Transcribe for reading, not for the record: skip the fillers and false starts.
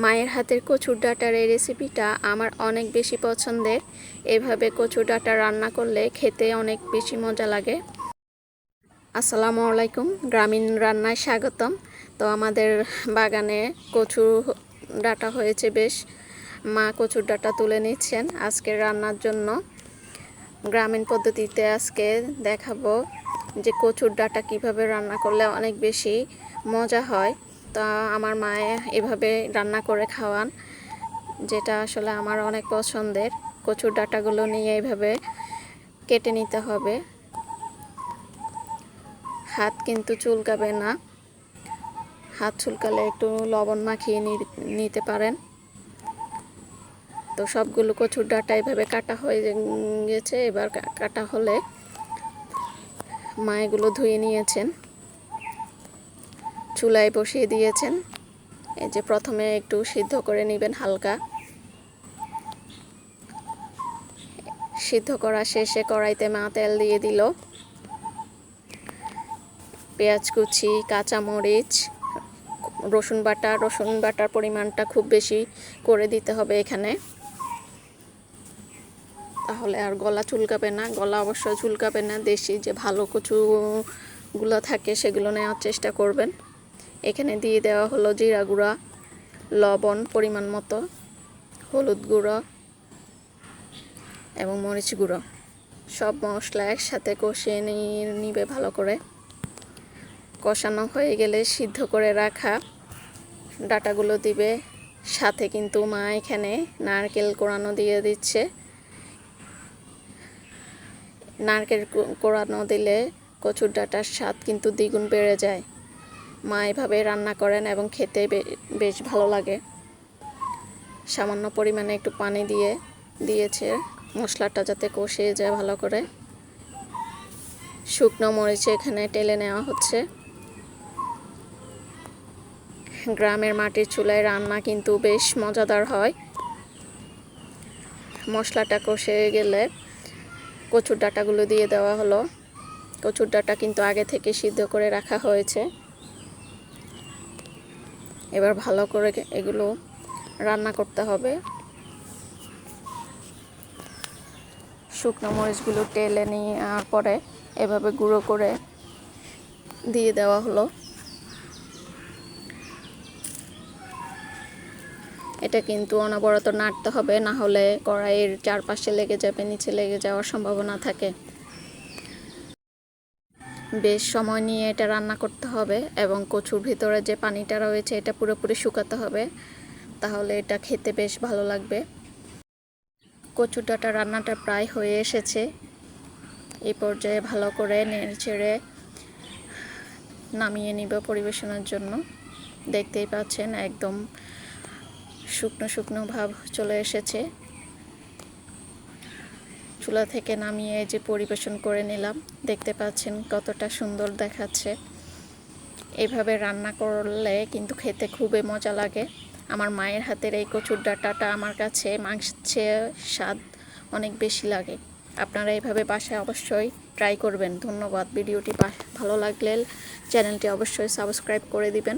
মায়ের হাতের কচুর ডাঁটার এই রেসিপিটা আমার অনেক বেশি পছন্দের। এভাবে কচুর ডাঁটা রান্না করলে খেতে অনেক বেশি মজা লাগে। আসসালামু আলাইকুম, গ্রামীণ রান্নায় স্বাগতম। তো আমাদের বাগানে কচুর ডাঁটা হয়েছে বেশ। মা কচুর ডাঁটা তুলে নিচ্ছেন আজকের রান্নার জন্য। গ্রামীণ পদ্ধতিতে আজকে দেখাবো যে কচুর ডাঁটা কিভাবে রান্না করলে অনেক বেশি মজা হয়। তা আমার মায়ে এভাবে রান্না করে খাওয়ান, যেটা আসলে আমার অনেক পছন্দের। কচুর ডাঁটাগুলো নিয়ে এইভাবে কেটে নিতে হবে, হাত কিন্তু চুলকাবে না। হাত চুলকালে একটু লবণ মাখিয়ে নিতে পারেন। তো সবগুলো কচুর ডাঁটা এভাবে কাটা হয়ে গেছে। এবার কাটা হলে মা এগুলো ধুয়ে নিয়েছেন, চুলায় বসিয়ে দিয়েছেন। এই যে প্রথমে একটু সিদ্ধ করে নেবেন হালকা। সিদ্ধ করা শেষে কড়াইতে মা তেল দিয়ে দিল। পেঁয়াজ কুচি, কাঁচামরিচ, রসুন বাটার পরিমাণটা খুব বেশি করে দিতে হবে এখানে, তাহলে আর গলা চুলকাবে না। গলা অবশ্য চুলকাবে না। দেশি যে ভালো কচুগুলো থাকে সেগুলো নেওয়ার চেষ্টা করবেন। এখানে দিয়ে দেওয়া হলো জিরা গুঁড়া, লবণ পরিমাণ মতো, হলুদ গুঁড়ো এবং মরিচ গুঁড়ো। সব মশলা একসাথে কষিয়ে নিবে ভালো করে। কষানো হয়ে গেলে সিদ্ধ করে রাখা ডাঁটাগুলো দিবে। সাথে কিন্তু মা এখানে নারকেল কোড়ানো দিয়ে দিচ্ছে। নারকেল কোড়ানো দিলে কচুর ডাঁটার স্বাদ কিন্তু দ্বিগুণ বেড়ে যায়। মা এভাবে রান্না করেন এবং খেতে বেশ ভালো লাগে। সামান্য পরিমাণে একটু পানি দিয়েছে মশলাটা যাতে কষিয়ে যায় ভালো করে। শুকনো মরিচ এখানে টেলে নেওয়া হচ্ছে। গ্রামের মাটির চুলায় রান্না কিন্তু বেশ মজাদার হয়। মশলাটা কষে গেলে কচুর ডাঁটাগুলো দিয়ে দেওয়া হলো। কচুর ডাঁটা কিন্তু আগে থেকে সিদ্ধ করে রাখা হয়েছে। এবার ভালো করে এগুলো রান্না করতে হবে। শুকনো মরিচগুলো টেলে নেওয়ার পরে এভাবে গুঁড়ো করে দিয়ে দেওয়া হলো। এটা কিন্তু অনবরত নাড়তে হবে, না হলে কড়াইয়ের চারপাশে লেগে যাবে, নিচে লেগে যাওয়ার সম্ভাবনা থাকে। বেশ সময় নিয়ে এটা রান্না করতে হবে এবং কচুর ভিতরে যে পানিটা রয়েছে এটা পুরোপুরি শুকাতে হবে, তাহলে এটা খেতে বেশ ভালো লাগবে। কচুর ডাঁটা রান্নাটা প্রায় হয়ে এসেছে। এই পর্যায়ে ভালো করে নেড়েচেড়ে নামিয়ে নিব পরিবেশনের জন্য। দেখতেই পাচ্ছেন একদম শুকনো শুকনো ভাব চলে এসেছে। চুলা থেকে নামিয়ে যে পরিবেশন করে নিলাম। দেখতে পাচ্ছেন কতটা সুন্দর দেখাচ্ছে। এইভাবে রান্না করলে কিন্তু খেতে খুবই মজা লাগে। আমার মায়ের হাতের এই কচুর ডাঁটাটা আমার কাছে মাংসের চেয়ে স্বাদ অনেক বেশি লাগে। আপনারা এইভাবে বাসায় অবশ্যই ট্রাই করবেন। ধন্যবাদ। ভিডিওটি ভালো লাগলে চ্যানেলটি অবশ্যই সাবস্ক্রাইব করে দিবেন।